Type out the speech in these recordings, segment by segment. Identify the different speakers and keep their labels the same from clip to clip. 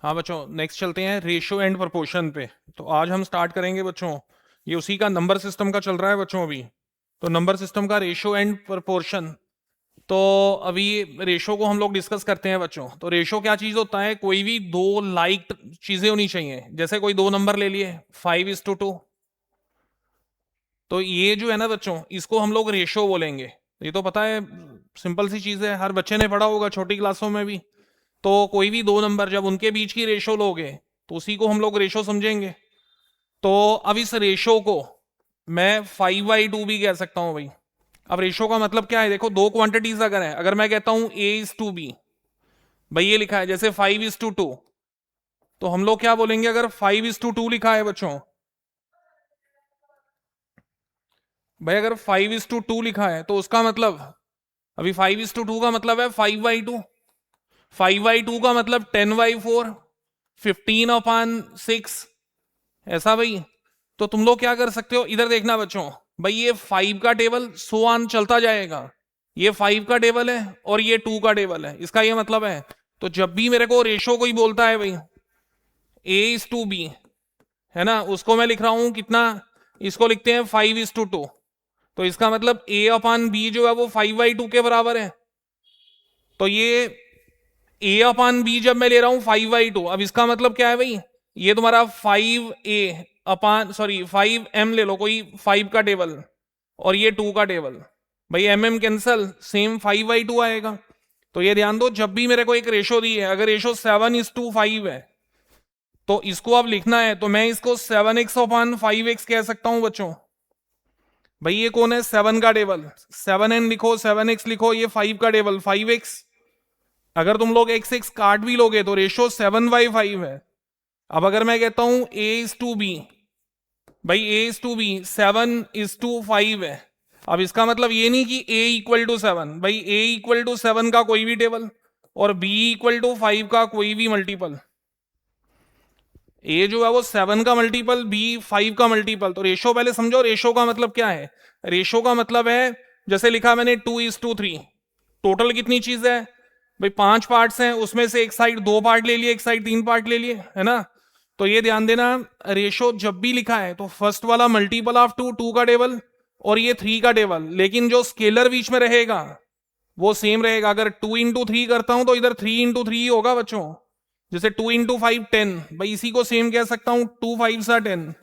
Speaker 1: हाँ बच्चों, नेक्स्ट चलते हैं रेशियो एंड प्रोपोर्शन पे। तो आज हम स्टार्ट करेंगे बच्चों, ये उसी का नंबर सिस्टम का चल रहा है बच्चों अभी। तो नंबर सिस्टम का रेशियो एंड प्रोपोर्शन। तो अभी रेशो को हम लोग डिस्कस करते हैं बच्चों। तो रेशो क्या चीज होता है? कोई भी दो लाइक चीजें होनी चाहिए। जैसे कोई दो नंबर ले लिए 5:2, तो ये जो है ना बच्चों, इसको हम लोग रेशो बोलेंगे। ये तो पता है, सिंपल सी चीज है, हर बच्चे ने पढ़ा होगा छोटी क्लासों में भी। तो कोई भी दो नंबर जब उनके बीच की रेशो लोगे तो उसी को हम लोग रेशो समझेंगे। तो अब इस रेशो को मैं 5/2 भी कह सकता हूं भाई। अब रेशो का मतलब क्या है? देखो, दो क्वांटिटीज अगर है, अगर मैं कहता हूं A:B, भाई ये लिखा है जैसे 5:2, तो हम लोग क्या बोलेंगे अगर 5:2 लिखा है बच्चों? भाई अगर 5:2 लिखा है तो उसका मतलब, अभी 5:2 का मतलब है 5/2। 5/2 का मतलब 10/4, 15/6, ऐसा भाई। तो तुम लोग क्या कर सकते हो, इधर देखना बच्चों। भाई ये 5 का टेबल सो ऑन चलता जाएगा। ये 5 का टेबल है और ये 2 का टेबल है, इसका ये मतलब है। तो जब भी मेरे को रेशो कोई बोलता है भाई A:B, है ना, उसको मैं लिख रहा हूं कितना, इसको लिखते हैं 5:2। तो इसका मतलब A/B जो है वो 5/2 के बराबर है। तो ये A/B जब मैं ले रहा हूं 5/2, अब इसका मतलब क्या है भाई? ये तुम्हारा 5M ले लो, कोई 5 का टेबल, और ये 2 का टेबल। भाई MM कैंसल, सेम 5/2 आएगा। तो ये ध्यान दो, जब भी मेरे को एक रेशो दी है, अगर रेशो 7:5 है, तो इसको अब लिखना है तो मैं इसको 7x/5x कह सकता हूं बच्चों। भाई ये कौन है? 7 का टेबल, 7n लिखो, 7x लिखो, ये 5 का टेबल 5x। अगर तुम लोग x काट भी लोगे तो रेशो 7/5 है। अब अगर मैं कहता हूं A:B, भाई A:B 7:5 है। अब इसका मतलब ये नहीं कि A=7, भाई A=7 का कोई भी टेबल और B=5 का कोई भी मल्टीपल। ए जो है वो 7 का मल्टीपल, बी 5 का मल्टीपल। तो रेशो पहले समझो, रेशो का मतलब क्या है? रेशो का मतलब है, जैसे लिखा मैंने 2:3। टोटल कितनी चीज है भाई? 5 पार्ट्स हैं, उसमें से एक साइड 2 पार्ट ले लिए, एक साइड 3 पार्ट ले लिए, है ना। तो ये ध्यान देना, रेशो जब भी लिखा है तो फर्स्ट वाला मल्टीपल ऑफ 2 का टेबल, और ये 3 का टेबल, लेकिन जो स्केलर बीच में रहेगा वो सेम रहेगा। अगर 2x3 करता हूं तो इधर 3x3 होगा बच्चों। जैसे 2x5 10, भाई इसी को सेम कह सकता हूं, 2×5 = 10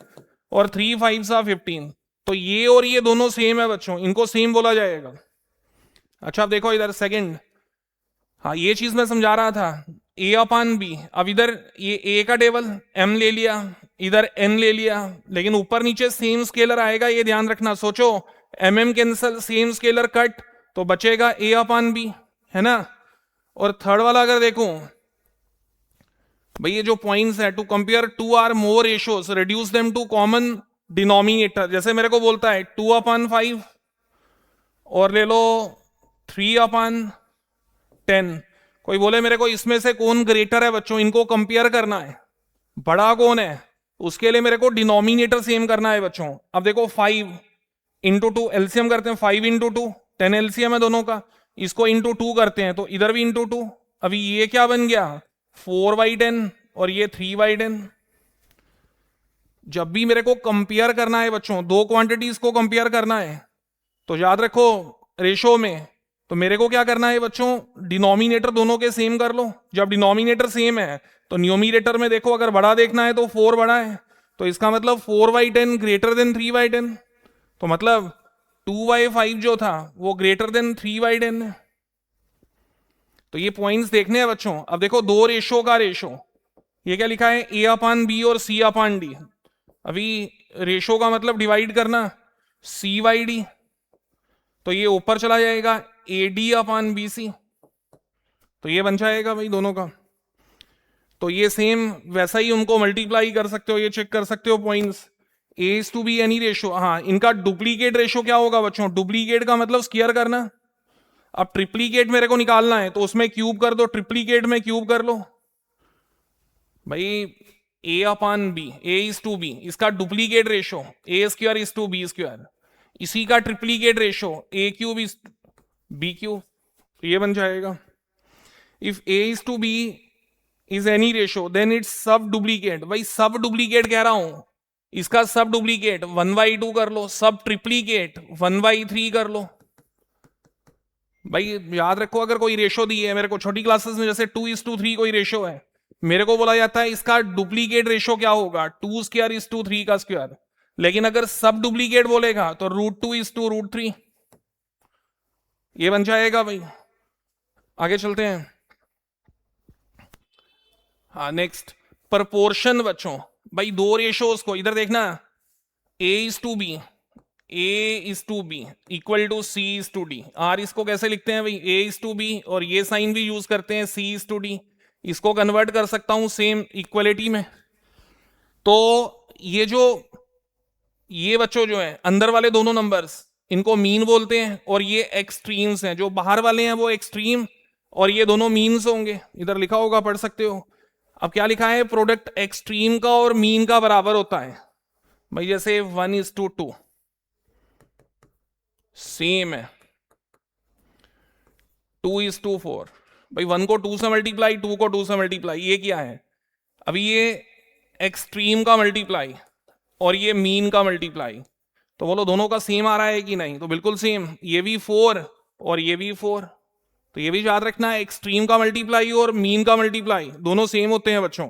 Speaker 1: और 3×5 = 15। तो ये और ये दोनों सेम है बच्चों, इनको सेम बोला जाएगा। अच्छा अब देखो इधर सेकंड, हाँ ये चीज मैं समझा रहा था, A/B। अब इधर ये A का टेबल M ले लिया, इधर N ले लिया, लेकिन ऊपर नीचे सेम स्केलर आएगा, ये ध्यान रखना। सोचो, MM cancel, same scalar cut, तो बचेगा A/B, है ना। और थर्ड वाला अगर देखूं, भाई ये जो पॉइंट्स है, to compare two or more ratios reduce them to common denominator. जैसे मेरे को बोलता है 2/5 और ले लो 3/10। कोई बोले मेरे को इसमें से कौन ग्रेटर है बच्चों, इनको कंपेयर करना है, बड़ा कौन है, उसके लिए मेरे को डिनोमिनेटर सेम करना है बच्चों। अब देखो 5 × 2 एलसीएम करते हैं, 5 × 2 10 एलसीएम है दोनों का, इसको ×2 करते हैं तो इधर भी ×2। अभी ये क्या बन गया? 4/10 और ये 3/10। जब भी मेरे को कंपेयर करना है बच्चों, दो क्वांटिटीज को कंपेयर करना है, तो याद रखो रेशो में, तो मेरे को क्या करना है बच्चों? डिनोमिनेटर दोनों के सेम कर लो। जब डिनोमिनेटर सेम है तो न्यूमिनेटर में देखो, अगर बड़ा देखना है तो 4 बड़ा है, तो इसका मतलब 4/10 ग्रेटर देन 3/10। तो मतलब 2/5 जो था वो ग्रेटर देन 3/10 है। तो ये पॉइंट्स देखने हैं बच्चों। अब देखो दो रेशो का रेशो, ये क्या लिखा है? A/B और C/D। अभी रेशो का मतलब डिवाइड करना, C/D, तो ये ऊपर चला जाएगा AD/BC, तो ये बन जाएगा भाई दोनों का। तो ये सेम वैसा ही उनको मल्टीप्लाई कर सकते हो, ये चेक कर सकते हो पॉइंट्स। A:B एनी रेशो, हाँ इनका डुप्लीकेट रेशो क्या होगा बच्चों? डुप्लीकेट का मतलब स्क्वायर करना। अब ट्रिप्लीकेट मेरे को निकालना है तो उसमें क्यूब कर दो, ट्रिप्लीकेट में क्यूब कर लो भाई। A/B, A:B, इसका डुप्लीकेट रेशो A²/B², इसी का ट्रिप्लीकेट रेशो A³ B³, ये बन जाएगा। If A:B is any ratio then it's sub duplicate. भाई सब डुप्लीकेट कह रहा हूं, इसका सब डुप्लीकेट 1/2 कर लो, सब ट्रिप्लीकेट 1/3 कर लो। भाई याद रखो, अगर कोई रेशो दी है मेरे को छोटी क्लासेस में, जैसे 2:3 कोई रेशो है, मेरे को बोला जाता है इसका डुप्लीकेट रेशो क्या होगा, 2^3 का स्क्वायर। लेकिन अगर सब डुप्लीकेट बोलेगा तो √2:√3 ये बन जाएगा। भाई आगे चलते हैं। हाँ नेक्स्ट, प्रपोर्शन बच्चों। भाई दो रेशोज को इधर देखना, A:B, A:B equal to C:D। Are इसको कैसे लिखते हैं भाई, A:B, और ये साइन भी यूज करते हैं C:D। इसको कन्वर्ट कर सकता हूं सेम इक्वलिटी में। तो ये बच्चों जो है अंदर वाले दोनों नंबर्स, इनको मीन बोलते हैं, और ये एक्सट्रीम्स हैं। जो बाहर वाले हैं वो एक्सट्रीम, और ये दोनों मीन्स होंगे। इधर लिखा होगा, पढ़ सकते हो। अब क्या लिखा है, प्रोडक्ट एक्सट्रीम का और मीन का बराबर होता है। भाई जैसे 1:2 सेम है, 2:4। भाई 1 को 2 से मल्टीप्लाई, 2 को 2 से मल्टीप्लाई, ये क्या है, अभी ये एक्सट्रीम का मल्टीप्लाई और ये मीन का मल्टीप्लाई। तो बोलो दोनों का सेम आ रहा है कि नहीं, तो बिल्कुल सेम। ये भी 4 और ये भी 4, तो ये भी याद रखना है, एक्सट्रीम का मल्टीप्लाई और मीन का मल्टीप्लाई दोनों सेम होते हैं बच्चों।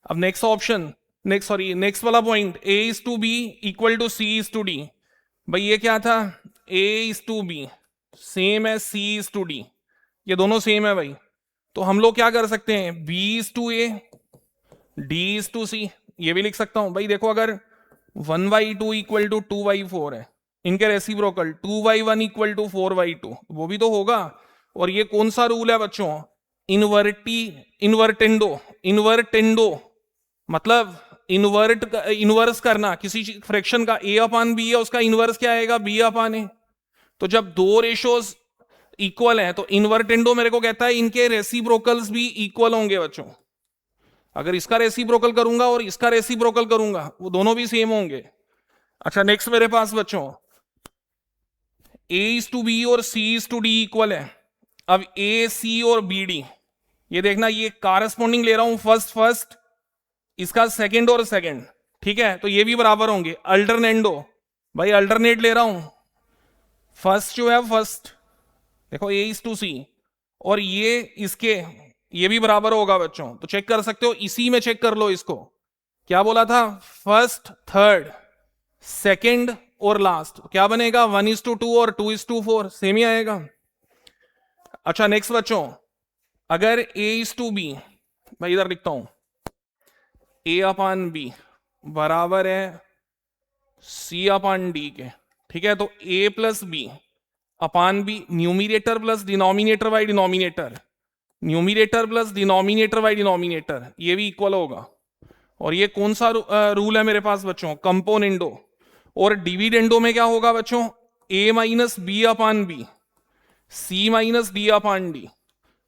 Speaker 1: अब नेक्स्ट ऑप्शन, नेक्स्ट वाला point, A:B equal to C:D। भाई ये क्या था, A:B सेम है C:D, ये दोनों सेम है भाई। तो हम लोग क्या कर सकते हैं, B:A, D:C, ये भी लिख सकता हूं। भाई देखो, अगर 1/2 इक्वल टू 2/4 है, इनके रेसिप्रोकल 2/1 इक्वल टू 4/2, वो भी तो होगा। और ये कौन सा रूल है बच्चों, इन्वर्टेंडो, मतलब इन्वर्स करना किसी फ्रैक्शन का। A/B है, उसका इन्वर्स क्या आएगा, B/A। तो जब दो रेशोज इक्वल हैं तो इन्वर्टेंडो मेरे को कहता है इनके रेसिप्रोकल्स भी इक्वल होंगे बच्चों। अगर इसका रेसिप्रोकल करूंगा और इसका रेसिप्रोकल करूंगा, वो दोनों भी सेम होंगे। अच्छा नेक्स्ट मेरे पास बच्चों, A:B और C:D इक्वल है। अब AC और BD, ये देखना, ये कारस्पॉन्डिंग ले रहा हूं, फर्स्ट, इसका सेकंड और सेकंड, ठीक है, तो ये भी बराबर होंगे। अल्टरनेंडो, भाई अल्टरनेट ले रहा हूं, फर्स्ट जो है फर्स्ट, देखो A:C, और ये भी बराबर होगा बच्चों। तो चेक कर सकते हो, इसी में चेक कर लो इसको, क्या बोला था, फर्स्ट, थर्ड, सेकंड और लास्ट, क्या बनेगा, 1:2 और 2:4, सेम ही आएगा। अच्छा नेक्स्ट बच्चों, अगर A:B, भाई इधर लिखता हूं, A/B बराबर है C/D के, ठीक है। तो A+B/B, numerator plus denominator by denominator, numerator plus denominator by denominator, ये भी इक्वल होगा। और ये कौन सा रूल है मेरे पास बच्चों, कंपोनेंडो। और डिविडेंडो में क्या होगा बच्चों, A-B/B, C-D/D।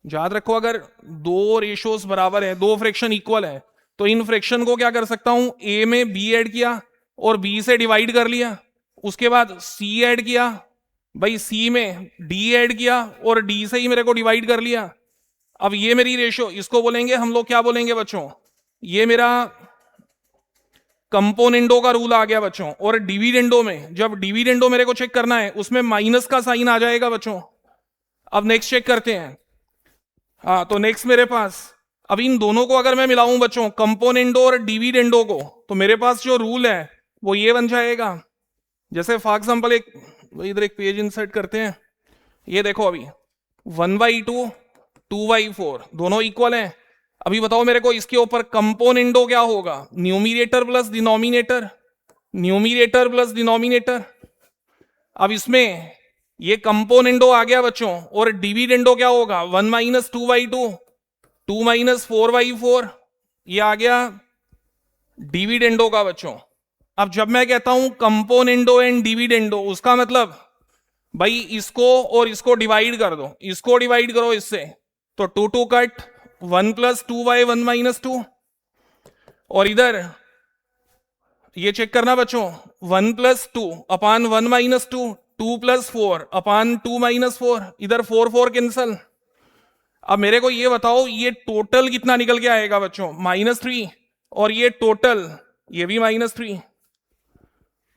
Speaker 1: याद रखो, अगर दो रेशोस बराबर है, दो फ्रैक्शन इक्वल है, तो इन फ्रैक्शन को क्या कर सकता हूं, A में B ऐड किया और B से डिवाइड कर लिया, उसके बाद C ऐड किया, भाई C में D ऐड किया और D से ही मेरे को डिवाइड कर लिया। अब ये मेरी रेशो, इसको बोलेंगे हम लोग, क्या बोलेंगे बच्चों, ये मेरा कंपोनेंडो का रूल आ गया बच्चों। और डिविडेंडो में, जब डिविडेंडो मेरे को चेक करना है, उसमें माइनस का साइन आ जाएगा बच्चों। अब नेक्स्ट चेक करते हैं। हाँ, तो नेक्स्ट मेरे पास, अब इन दोनों को अगर मैं मिलाऊं बच्चों, कंपोनेंडो और डिविडेंडो को, तो मेरे पास जो रूल है वो ये बन जाएगा। जैसे फॉर एग्जांपल, इधर एक पेज इंसर्ट करते हैं, ये देखो, अभी 1/2, 2/4 दोनों इक्वल हैं। अभी बताओ मेरे को, इसके ऊपर कंपोनेंडो क्या होगा, numerator plus denominator, numerator plus denominator. अब इसमें ये कंपोनेंडो आ गया बच्चों, और डिविडेंडो क्या होगा, 1 - 2/2, 2 - 4/4, ये आ गया डिविडेंडो का बच्चों। अब जब मैं कहता हूं कंपोनेंडो एंड डिविडेंडो, उसका मतलब भाई इसको और इसको डिवाइड कर दो, इसको डिवाइड करो इससे, तो 2 कट, 1 + 2/1 - 2, और इधर ये चेक करना बच्चों, 1 + 2 अपान 1 - 2, 2 + 4 अपान 2 - 4, इधर 4 4 कैंसल। अब मेरे को ये बताओ ये टोटल कितना निकल के आएगा बच्चों, -3, और ये टोटल ये भी -3।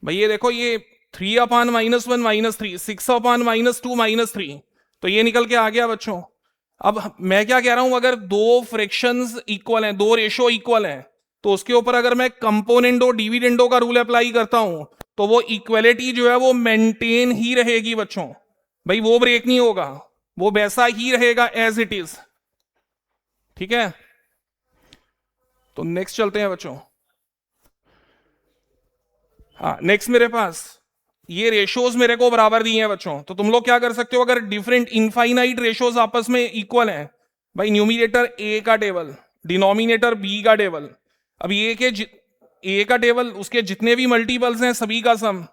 Speaker 1: भाई ये देखो ये 3/-1 -3, 6/-2 -3, तो ये निकल के आ गया बच्चों। अब मैं क्या कह रहा हूं, अगर दो फ्रैक्शंस इक्वल हैं, दो रेशो इक्वल हैं, तो उसके ऊपर अगर मैं कंपोनेंडो डिविडेंडो का रूल अप्लाई करता हूं तो वो इक्वलिटी जो है वो मेंटेन ही रहेगी बच्चों। भाई वो ब्रेक नहीं होगा, वो वैसा ही रहेगा एज इट इज। ठीक है, तो नेक्स्ट चलते हैं बच्चों। हाँ, नेक्स्ट मेरे पास ये रेशोज मेरे को बराबर दिए हैं बच्चों, तो तुम लोग क्या कर सकते हो, अगर डिफरेंट इनफाइनाइट रेशोज आपस में इक्वल हैं, भाई न्यूमिनेटर ए का टेबल, डिनोमिनेटर बी का टेबल, अब ए का टेबल उसके जितने भी मल्टीपल्स हैं सभी का सम,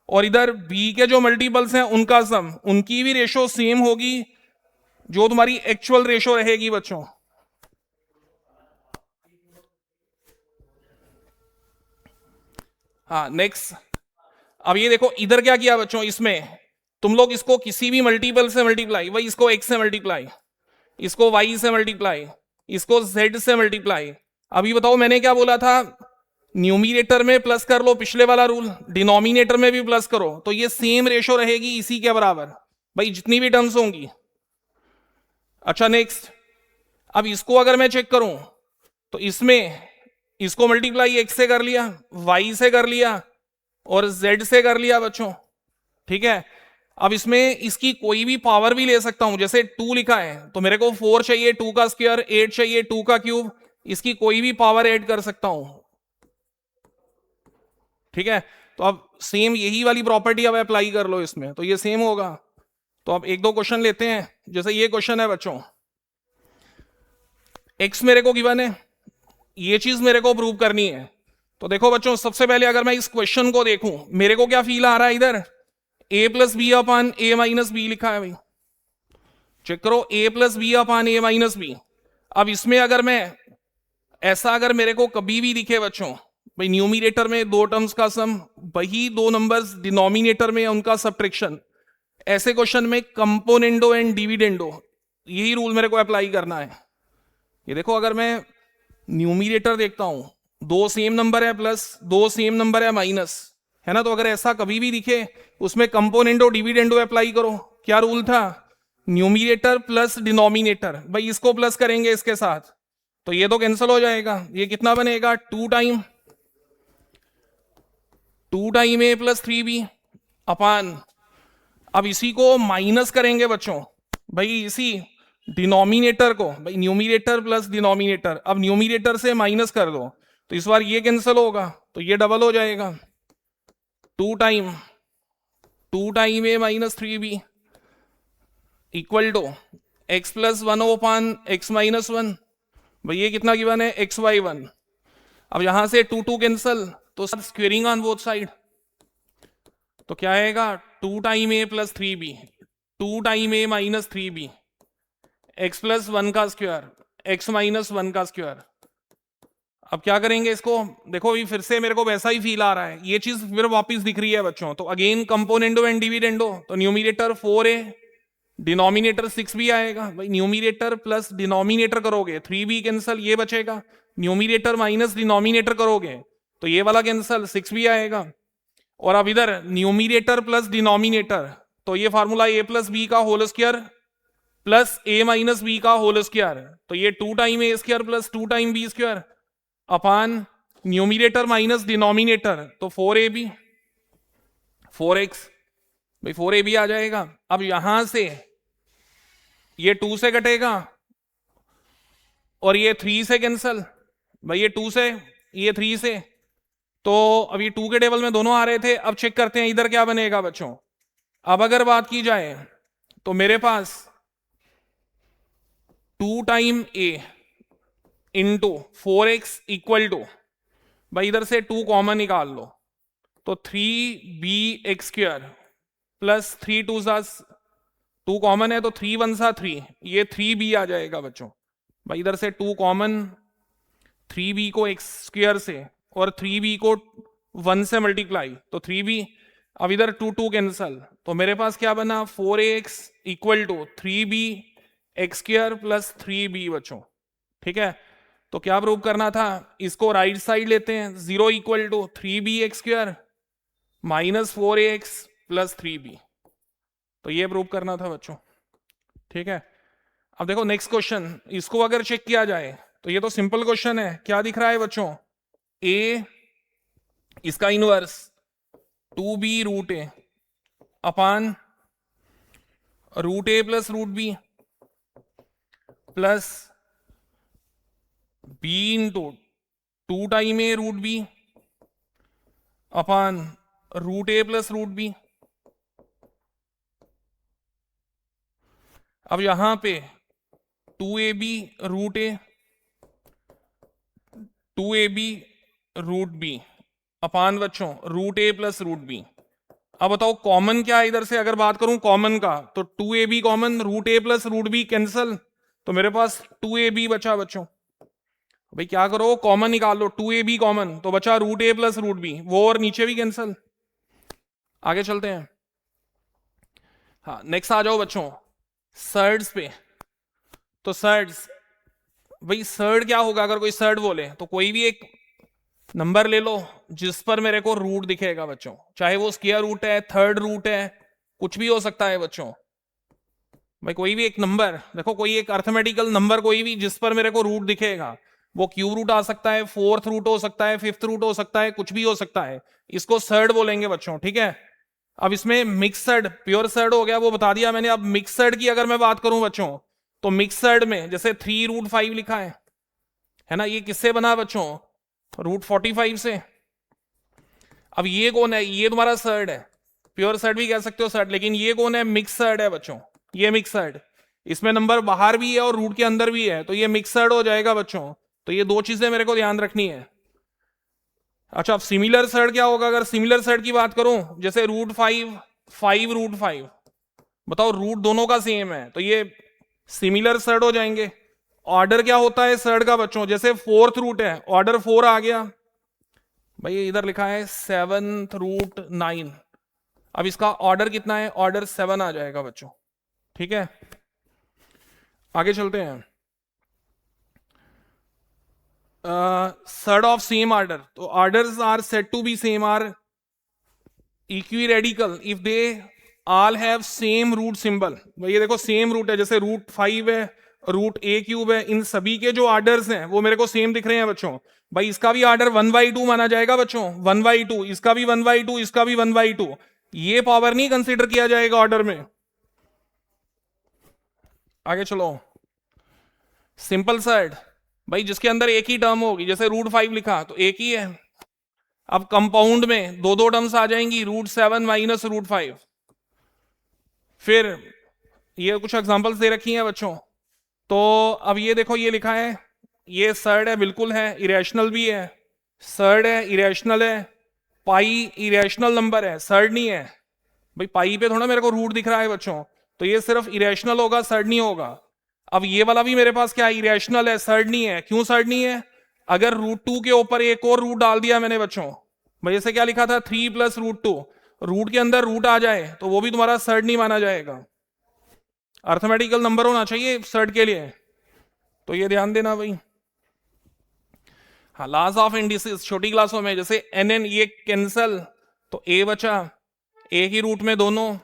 Speaker 1: और इधर बी के जो मल्टीपल्स हैं उनका सम, उनकी भी रेशो सेम होगी जो तुम्हारी एक्चुअल रेशो रहेगी बच्चों। हाँ नेक्स्ट, अब ये देखो इधर क्या किया बच्चों, इसमें तुम लोग इसको किसी भी मल्टीपल से मल्टीप्लाई, भाई इसको x से मल्टीप्लाई, इसको y से मल्टीप्लाई, इसको z से मल्टीप्लाई। अभी बताओ मैंने क्या बोला था, न्यूमिनेटर में प्लस कर लो, पिछले वाला रूल, डिनोमिनेटर में भी प्लस करो, तो ये सेम रेशो रहेगी इसी के बराबर, भाई जितनी भी टर्म्स होंगी। अच्छा नेक्स्ट, अब इसको अगर मैं चेक करूं तो इसमें इसको मल्टीप्लाई x से कर लिया, y से कर लिया और z से कर लिया बच्चों। ठीक है, अब इसमें इसकी कोई भी पावर भी ले सकता हूं, जैसे 2 लिखा है तो मेरे को 4 चाहिए 2 का स्क्वायर, 8 चाहिए 2 का क्यूब, इसकी कोई भी पावर ऐड कर सकता हूं। ठीक है, तो अब सेम यही वाली प्रॉपर्टी अब अप्लाई कर लो इसमें, तो ये सेम होगा। तो अब एक दो क्वेश्चन लेते हैं, जैसे ये क्वेश्चन है बच्चों, x मेरे को गिवन है, ये चीज मेरे को प्रूव करनी है। तो देखो बच्चों, सबसे पहले अगर मैं इस क्वेश्चन को देखूं, मेरे को क्या फील आ रहा है, इधर a+b/a-b लिखा है भाई, चेक करो a+b/a-b। अब इसमें अगर मैं ऐसा, अगर मेरे को कभी भी दिखे बच्चों, भाई न्यूमिनेटर में दो टर्म्स का सम, वही दो नंबर्स डिनोमिनेटर में उनका सब्ट्रैक्शन, ऐसे क्वेश्चन में कंपोनेंडो एंड डिविडेंडो, यही रूल मेरे को अप्लाई करना है। ये देखो अगर मैं न्यूमिनेटर देखता हूं, दो सेम नंबर है प्लस, दो सेम नंबर है माइनस, है ना, तो अगर ऐसा कभी भी दिखे उसमें कंपोनेंडो डिविडेंडो अप्लाई करो। क्या रूल था, न्यूमिनेटर प्लस डिनोमिनेटर, भाई इसको प्लस करेंगे इसके साथ, तो ये तो कैंसिल हो जाएगा, ये कितना बनेगा 2 टाइम a+3b अपान, अब इसी को माइनस करेंगे बच्चों, भाई इसी डिनोमिनेटर को, भाई न्यूमिनेटर प्लस डिनोमिनेटर, अब न्यूमिनेटर से माइनस कर दो तो इस बार ये कैंसिल होगा, तो ये डबल हो जाएगा, 2 time a-3b equal to x+1/x-1, भाई ये कितना गिवन है x/1। अब यहां से 2 कैंसिल, तो स्क्वेयरिंग ऑन बोथ साइड, तो क्या आएगा 2 time a+3b, 2 time a-3b, x+1 का स्क्वायर, x-1 का स्क्वायर। अब क्या करेंगे इसको, देखो ये फिर से मेरे को वैसा ही फील आ रहा है, ये चीज फिर वापस दिख रही है बच्चों, तो अगेन कंपोनेंडो एंड डिविडेंडो, तो न्यूमिनेटर 4a, डिनोमिनेटर 6b आएगा, भाई न्यूमिनेटर प्लस डिनोमिनेटर करोगे 3b कैंसिल, ये बचेगा, न्यूमिनेटर माइनस डिनोमिनेटर करोगे तो ये वाला कैंसिल, 6b आएगा, और अब इधर न्यूमिनेटर प्लस डिनोमिनेटर, तो ये फार्मूला a+b का होल स्क्वायर प्लस a-b का होल स्क्वायर, तो ये 2 time a² plus 2 time b square upon numerator minus denominator, तो 4ab 4x, भाई 4ab आ जाएगा। अब यहां से ये 2 से कटेगा और ये 3 से कैंसल, भाई ये 2 से, ये 3 से, तो अब ये 2 के टेबल में दोनों आ रहे थे। अब चेक करते हैं इधर क्या बनेगा बच्चों। अब अगर बात की जाए तो मेरे पास 2 time a into 4x equal to, भाई इधर से 2 कॉमन निकाल लो, तो 3bx² प्लस 3 2 2 कॉमन है तो 3 1 3, ये 3b आ जाएगा बच्चों, भाई इधर से 2 कॉमन, 3b को x² से और 3b को 1 से मल्टीप्लाई, तो 3b, अब इधर 2 2 कैंसल, तो मेरे पास क्या बना 4ax equal to 3b x square plus 3b बच्चों, ठीक है। तो क्या प्रूव करना था, इसको राइट साइड लेते हैं, 0 equal to 3b x square minus 4ax plus 3b, तो ये प्रूव करना था बच्चों, ठीक है। अब देखो नेक्स्ट क्वेश्चन, इसको अगर चेक किया जाए तो ये तो सिंपल क्वेश्चन है, क्या दिख रहा है बच्चों, a इसका inverse 2b root a upon root a plus root b plus b into 2 time a root b upon root a plus root b. अब यहां पे 2ab root a 2ab root b upon बच्चों root a plus root b. अब बताओ common क्या है इधर से, अगर बात करूं कॉमन का तो 2ab common, root a plus root B cancel, तो मेरे पास 2ab बचा बच्चों। भाई क्या करो, कॉमन निकाल लो, 2ab कॉमन तो बचा root a plus root B, वो और नीचे भी कैंसल। आगे चलते हैं, हाँ नेक्स्ट आ जाओ बच्चों सर्ड्स पे। तो सर्ड्स, भाई सर्ड क्या होगा, अगर कोई सर्ड बोले तो कोई भी एक नंबर ले लो जिस पर मेरे को रूट दिखेगा बच्चों, चाहे वो स्क्वायर रूट है, थर्ड रूट है, कुछ भी हो सकता है बच्चों। भाई कोई भी एक नंबर देखो, कोई एक अर्थमेटिकल नंबर कोई भी जिस पर मेरे को रूट दिखेगा, वो क्यूब रूट आ सकता है, फोर्थ रूट हो सकता है, फिफ्थ रूट हो सकता है, कुछ भी हो सकता है, इसको सर्ड बोलेंगे बच्चों, ठीक है। अब इसमें मिक्सड प्योर सर्ड हो गया वो बता दिया मैंने। अब मिक्सड की अगर मैं बात करूं बच्चों, तो मिक्सड में जैसे 3√5 लिखा है ना, ये किससे बना बच्चों, √45 से। अब ये कौन है, ये तुम्हारा सर्ड है, प्योर सर्ड भी कह सकते हो सर्ड, लेकिन ये कौन है, मिक्स सर्ड है बच्चों, ये मिक्स सर्ड, इसमें नंबर बाहर भी है और रूट के अंदर भी है, तो ये मिक्स सर्ड हो जाएगा बच्चों। तो ये दो चीजें मेरे को ध्यान रखनी है। अच्छा अब सिमिलर सर्ड क्या होगा, अगर सिमिलर सर्ड की बात करूं, जैसे √5 5√5, बताओ रूट दोनों का सेम है, तो ये सिमिलर सर्ड हो जाएंगे। ऑर्डर क्या होता है सर्ड का बच्चों, जैसे फोर्थ रूट है, ऑर्डर 4 आ गया, भाई इधर लिखा है 7√9, अब इसका ऑर्डर कितना है, ऑर्डर 7 आ जाएगा बच्चों, ठीक है। आगे चलते हैं, सर्ड ऑफ सेम ऑर्डर, तो orders are said to be same are equiradical if they all have same root symbol. भाई ये देखो सेम रूट है, जैसे √5 है, √a³ है, इन सभी के जो ऑर्डर्स हैं वो मेरे को सेम दिख रहे हैं बच्चों। भाई इसका भी ऑर्डर 1/2 माना जाएगा बच्चों, 1/2, इसका भी 1/2, इसका भी 1/2, ये पावर नहीं कंसीडर किया जाएगा ऑर्डर में। आगे चलो, सिंपल सर्ड, भाई जिसके अंदर एक ही टर्म होगी, जैसे √5 लिखा तो एक ही है। अब कंपाउंड में दो दो टर्म्स आ जाएंगी, √7 माइनस √5। फिर ये कुछ एग्जांपल्स दे रखी हैं बच्चों, तो अब ये देखो ये लिखा है, ये सर्ड है, बिल्कुल है, इरेशनल भी है, सर्ड है, इरेशनल है, पाई इरेशनल नंबर है, सर्ड नहीं है। भाई पाई पे थोड़ा मेरे को रूट दिख रहा है बच्चों, तो ये सिर्फ इरेशनल होगा, सर्ड नहीं होगा। अब ये वाला भी मेरे पास क्या है, इरेशनल है, सर्ड नहीं है। क्यों सर्ड नहीं है, अगर √2 के ऊपर एक और रूट डाल दिया मैंने बच्चों, भाई जैसे क्या लिखा था 3 + √2, रूट के अंदर रूट आ जाए तो वो भी तुम्हारा सर्ड नहीं माना जाएगा। अर्थमेटिकल नंबर होना चाहिए सर्ड के लिए, तो ये ध्यान देना भाई। हाँ लॉज ऑफ इंडिसेस छोटी क्लासों में, जैसे NN ये कैंसल, तो A बचा, A की रूट में दोनों।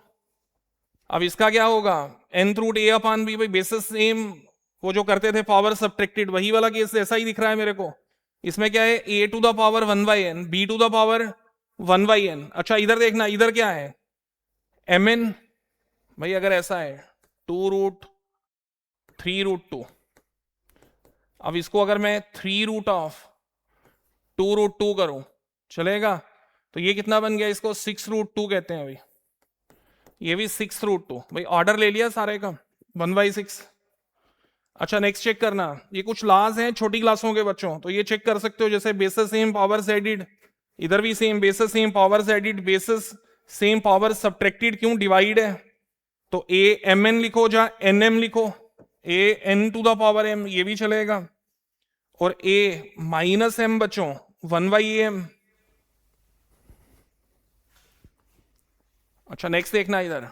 Speaker 1: अब इसका क्या होगा, nth रूट A/B, भाई बेसिस सेम, वो जो करते थे पावर सब्ट्रैक्टेड, वही वाला केस ऐसा ही दिख रहा है मेरे को। इसमें क्या है, A⁴ 1/n, B⁴ 1/n। अच्छा इधर देखना, इधर क्या है, mn, भाई अगर ऐसा है 2√3√2, अब इसको अगर मैं 3√2√2 करूं चलेगा, तो ये कितना बन गया, इसको 6√2 कहते हैं भाई, ये भी 6√2, भाई ऑर्डर ले लिया सारे का 1/6। अच्छा नेक्स्ट चेक करना, ये कुछ लॉज हैं छोटी क्लासों के बच्चों, तो ये चेक कर सकते हो, जैसे बेसिस सेम पावर्स एडिड, इधर भी same, basis same powers added, basis same power subtracted, क्यों डिवाइड है, तो A_mn लिखो, जहां nm लिखो, A_n⁴m, ये भी चलेगा, और A-m बच्चों 1/am। अच्छा नेक्स्ट देखना इधर,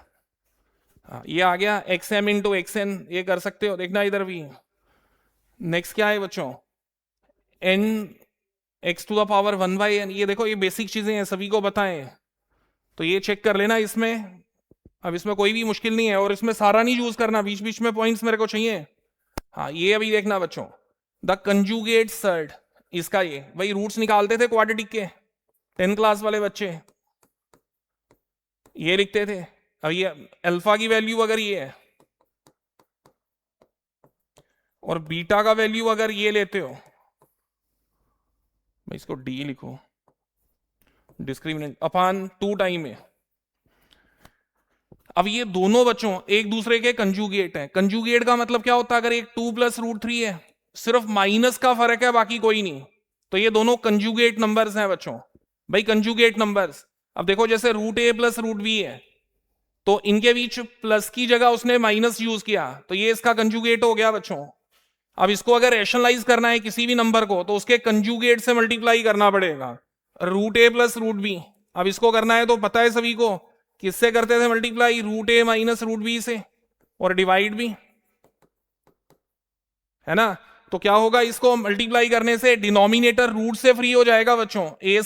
Speaker 1: हाँ, ये आ गया x m into x n, ये कर सकते हो, देखना इधर भी। नेक्स्ट क्या है बच्चों, n x to the power 1/n, ये देखो ये बेसिक चीजें हैं, सभी को बताएं, तो ये चेक कर लेना इसमें। अब इसमें कोई भी मुश्किल नहीं है, और इसमें सारा नहीं यूज करना, बीच बीच में पॉइंट्स मेरे को चाहिए। हाँ, ये अभी देखना बच्चों, द कंजुगेट सर्ड, इसका ये भाई रूट्स निकालते थे क्वाड्रेटिक के 10 क्लास वाले बच्चे, ये लिखते थे। अब ये अल्फा की वैल्यू अगर ये है और बीटा का वैल्यू अगर ये लेते हो, भाई इसको डी लिखो, डिस्क्रिमिनेंट अपान 2 टाइम है। अब ये दोनों बच्चों एक दूसरे के कंजुगेट हैं। कंजुगेट का मतलब क्या होता है, अगर एक 2 + √3 है, सिर्फ माइनस का फर्क है, बाकी कोई नहीं, तो ये दोनों कंजुगेट नंबर्स हैं बच्चों। भाई कंजुगेट नंबर्स, अब देखो जैसे √a + √b है, तो इनके बीच प्लस की जगह उसने माइनस यूज किया, तो ये इसका कंजुगेट हो गया बच्चों। अब इसको अगर रैशनलाइज करना है किसी भी नंबर को, तो उसके कंजुगेट से मल्टीप्लाई करना पड़ेगा, √a + √b। अब इसको करना है तो पता है सभी को, किससे करते थे मल्टीप्लाई, √a - √b से, और डिवाइड भी, है ना। तो क्या होगा, इसको मल्टीप्लाई करने से डिनोमिनेटर रूट से फ्री हो जाएगा बच्चों, a²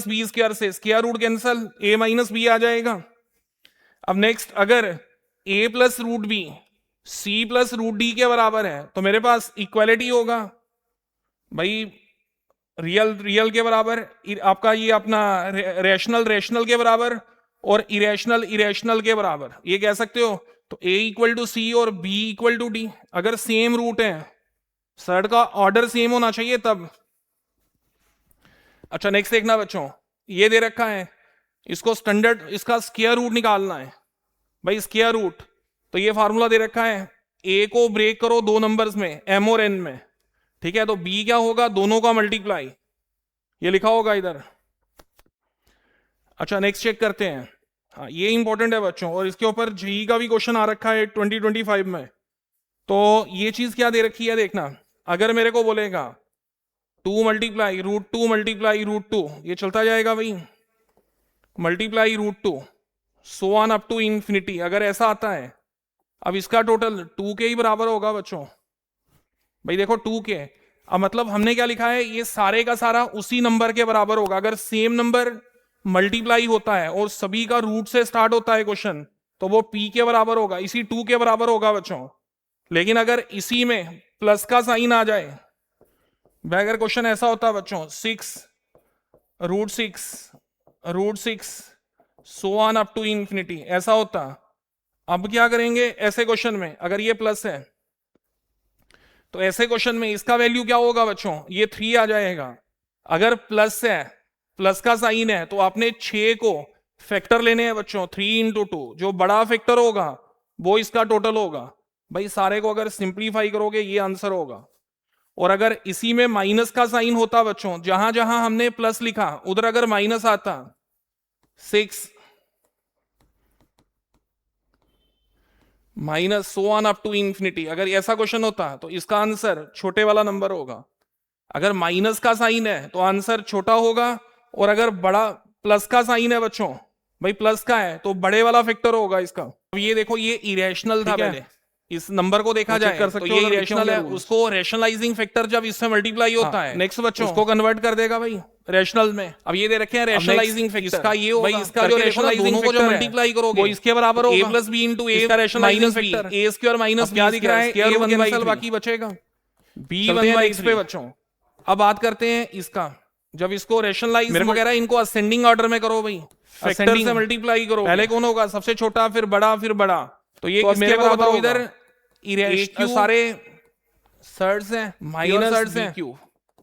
Speaker 1: - b² से square root cancel, a - b आ जाएगा। अब नेक्स्ट, अगर a + √b c + √d के बराबर है, तो मेरे पास इक्वालिटी होगा भाई, रियल के बराबर, आपका ये अपना रेशनल के बराबर, और इरेशनल के बराबर, ये कह सकते हो। तो a = c और b = d, अगर सेम रूट है, सर्ड का ऑर्डर सेम होना चाहिए तब। अच्छा नेक्स्ट देखना बच्चों, ये दे रखा है, इसको स्टैंडर्ड, इसका स्क्वायर रूट निकालना है भाई, स्क्वायर रूट। तो ये फार्मूला दे रखा है, a को ब्रेक करो 2 नंबर्स में, m और n में, ठीक है। तो b क्या होगा, दोनों का मल्टीप्लाई, ये लिखा होगा इधर। अच्छा नेक्स्ट चेक करते हैं, हाँ ये इंपॉर्टेंट है बच्चों, और इसके ऊपर जेई का भी क्वेश्चन आ रखा है 2025 में। तो ये चीज क्या दे रखी है देखना, अगर मेरे को बोलेगा 2 × √2 × √2, ये चलता जाएगा भाई, multiply √2 so on up to infinity, अगर ऐसा आता है, अब इसका टोटल 2 के ही बराबर होगा बच्चों। भाई देखो 2 के, अब मतलब हमने क्या लिखा है, ये सारे का सारा उसी नंबर के बराबर होगा। अगर सेम नंबर मल्टीप्लाई होता है और सभी का रूट से स्टार्ट होता है क्वेश्चन, तो वो p के बराबर होगा, इसी 2 के बराबर होगा बच्चों। लेकिन अगर इसी में प्लस का साइन आ जाए, भाई अगर क्वेश्चन ऐसा होता है बच्चों, 6 √6 so on up to infinity, ऐसा होता, अब क्या करेंगे ऐसे क्वेश्चन में, अगर ये प्लस है, तो ऐसे क्वेश्चन में इसका वैल्यू क्या होगा बच्चों, ये 3 आ जाएगा। अगर प्लस है, प्लस का साइन है, तो आपने 6 को फैक्टर लेने हैं बच्चों, 3 × 2, जो बड़ा फैक्टर होगा वो इसका टोटल होगा। भाई सारे को अगर सिंप्लीफाई करोगे ये आंसर होगा। और अगर इसी में माइनस का साइन होता बच्चों, जहां जहां हमने प्लस लिखा उधर अगर माइनस आता, 6 minus so on up to infinity, अगर ऐसा क्वेश्चन होता तो इसका आंसर छोटे वाला नंबर होगा। अगर माइनस का साइन है तो आंसर छोटा होगा, और अगर बड़ा प्लस का साइन है बच्चों, भाई प्लस का है, तो बड़े वाला फैक्टर होगा इसका। अब ये देखो, ये इरेशनल था पहले, इस नंबर को देखा जाए कर सकते तो ये इरेशनल है, उसको रैशनलाइजिंग फैक्टर जब इससे मल्टीप्लाई होता है, नेक्स्ट बच्चों उसको कन्वर्ट कर देगा भाई रैशनल में। अब ये दे रखे हैं रैशनलाइजिंग फैक्टर, इसका ये होगा भाई, इसका जो रैशनलाइजिंग को जो मल्टीप्लाई करोगे वो इसके बराबर होगा, a + b * a का रैशनलाइजिंग फैक्टर, a² - क्या दिख रहा है, a1/3, बाकी बचेगा b1/3 पे बच्चों। अब बात करते हैं इसका, जब इसको रैशनलाइज वगैरह, इनको असेंडिंग ऑर्डर में करो भाई, फैक्टर से मल्टीप्लाई करो, पहले कौन होगा, सबसे छोटा, फिर बड़ा, फिर बड़ा। तो ये मेरे को बताओ इधर सारे सर्ड्स हैं, माइनर सर्ड्स हैं,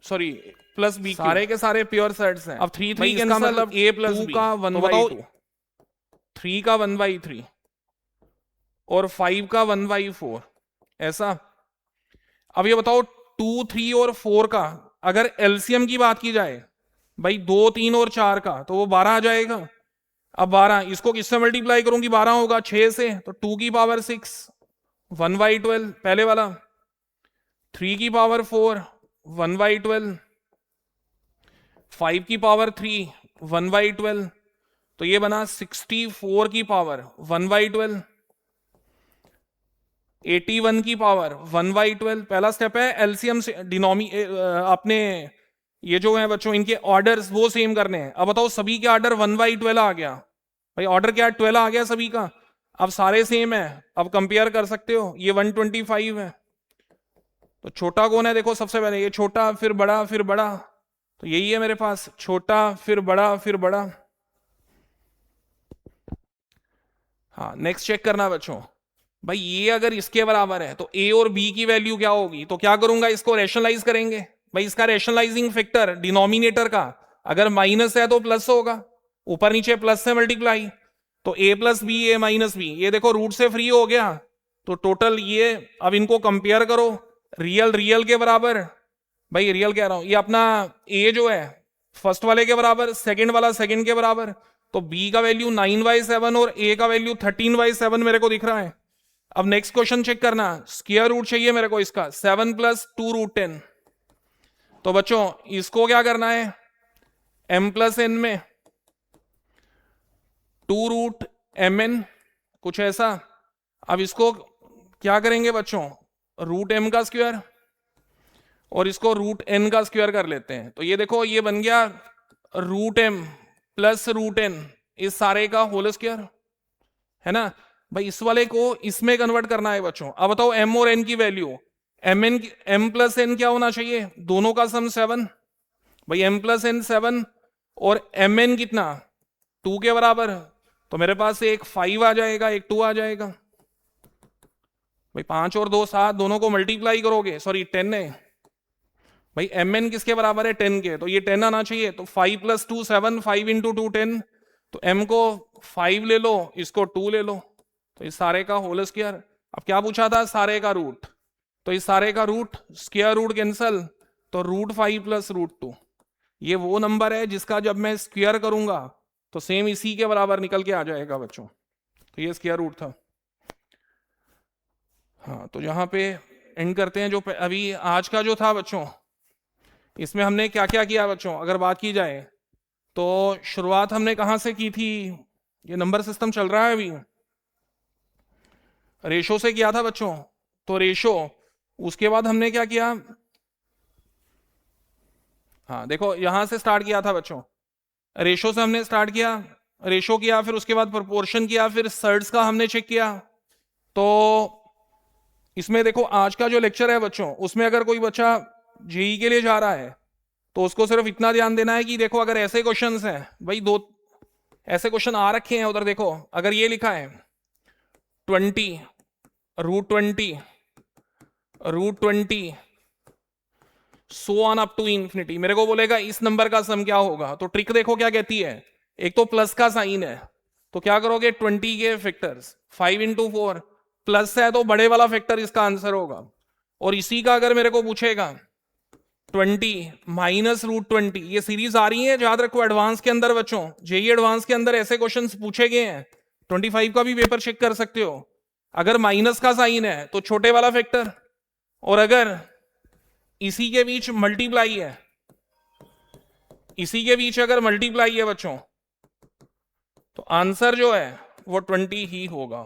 Speaker 1: सॉरी प्लस b, सारे के सारे प्योर सर्ड्स हैं। अब 3 3 का मतलब a + b का 1/2, 3 का 1/3 और 5 का 1/4, ऐसा। अब ये बताओ 2 3 और 4 का अगर एलसीएम की बात की जाए, भाई 2 3 और 4 का, तो वो 12 आ जाएगा। अब 12 इसको किससे मल्टीप्लाई करूंगी, 12 होगा 6 से, तो 2 की पावर 6 1/12 पहले वाला, 3 की पावर 4 1/12, 5 की पावर 3 1/12, तो ये बना 64 की पावर 1/12। 81 की पावर 1/12, पहला स्टेप है एलसीएम से आपने ये जो है बच्चों इनके ऑर्डर्स वो सेम करने हैं। अब बताओ सभी के ऑर्डर 1/12 आ गया, भाई ऑर्डर क्या 12 आ गया सभी का। अब सारे सेम है, अब कंपेयर कर सकते हो, ये 125 है, तो छोटा कौन है देखो सबसे पहले, ये छोटा फिर बड़ा फिर बड़ा, तो यही है मेरे पास, छोटा फिर बड़ा फिर बड़ा। हाँ नेक्स्ट चेक करना बच्चों, भाई ये अगर इसके बराबर है तो ए और बी की वैल्यू क्या होगी, तो क्या करूंगा इसको रैशनलाइज करेंगे। भाई इसका रैशनलाइजिंग फैक्टर डिनोमिनेटर का अगर माइनस है तो प्लस होगा, ऊपर नीचे प्लस से मल्टीप्लाई, तो ए प्लस बी ए माइनस बी, ये देखो रूट से फ्री हो गया, तो टोटल ये, अब इनको कंपेयर करो, रियल रियल के बराबर, भाई रियल कह रहा हूं, ये अपना ए जो है फर्स्ट वाले के बराबर, सेकंड वाला सेकंड के बराबर, तो बी का वैल्यू 9/7 और ए का वैल्यू 13/7 मेरे को दिख रहा है। अब नेक्स्ट क्वेश्चन चेक करना, स्क्वायर रूट चाहिए मेरे को इसका, 7 + 2√10, तो बच्चों इसको क्या करना है, m + n में 2√mn कुछ ऐसा। अब इसको क्या करेंगे बच्चों, √m का स्क्वायर और इसको √n का स्क्वायर कर लेते हैं, तो ये देखो ये बन गया √m + √n इस सारे का होल स्क्वायर, है ना। भाई इस वाले को इसमें कन्वर्ट करना है बच्चों। अब बताओ m और n की वैल्यू, m + n क्या होना चाहिए, दोनों का सम 7, भाई m + n 7 और mn कितना 2 के बराबर, तो मेरे पास एक 5 आ जाएगा एक 2 आ जाएगा। भाई 5 और 2 7, दोनों को मल्टीप्लाई करोगे, सॉरी 10 है, भाई mn किसके बराबर है 10 के, तो ये 10 आना चाहिए, तो 5 + 2 7, 5 × 2 10, तो m को 5 ले लो इसको 2 ले लो, तो इस सारे का होल स्क्वायर। अब क्या पूछा था, सारे का रूट, तो इस सारे का रूट, स्क्वायर रूट कैंसल, तो √5 + √2, ये वो नंबर है जिसका जब मैं स्क्वायर करूंगा तो सेम इसी के बराबर निकल के आ जाएगा बच्चों, तो ये स्क्वायर रूट था। हाँ तो यहाँ पे एंड करते हैं, जो अभी आज का जो था बच्चों, इसमें हमने क्या क्या किया बच्चों, अगर बात की जाए तो शुरुआत हमने कहाँ से की थी, ये नंबर सिस्टम चल रहा है अभी, रेशो से किया था बच्चों, तो रेशो, उसके बाद हमने क्या किया, हाँ देखो यहां से स्टार्ट किया था बच्चों, रेशो से हमने स्टार्ट किया, रेशो किया, फिर उसके बाद प्रोपोर्शन किया, फिर सर्ड्स का हमने चेक किया। तो इसमें देखो आज का जो लेक्चर है बच्चों, उसमें अगर कोई बच्चा जेई के लिए जा रहा है तो उसको सिर्फ इतना ध्यान देना है कि देखो अगर ऐसे क्वेश्चंस हैं, भाई 2 ऐसे क्वेश्चन आ रखे हैं उधर, देखो अगर ये लिखा है 20 √20 √20 so on up to infinity, मेरे को बोलेगा इस नंबर का सम क्या होगा, तो ट्रिक देखो क्या कहती है, एक तो प्लस का साइन है, तो क्या करोगे 20 के फैक्टर्स 5 × 4, प्लस है तो बड़े वाला फैक्टर इसका आंसर होगा, और इसी का अगर मेरे को पूछेगा 20 - √20, ये सीरीज आ रही है याद रखो एडवांस के अंदर बच्चों, जेई एडवांस के अंदर ऐसे क्वेश्चंस पूछे गए हैं, 25 का भी पेपर चेक कर सकते हो। अगर माइनस का साइन है तो छोटे वाला फैक्टर, और अगर इसी के बीच मल्टीप्लाई है, इसी के बीच अगर मल्टीप्लाई है बच्चों, तो आंसर जो है वो 20 ही होगा।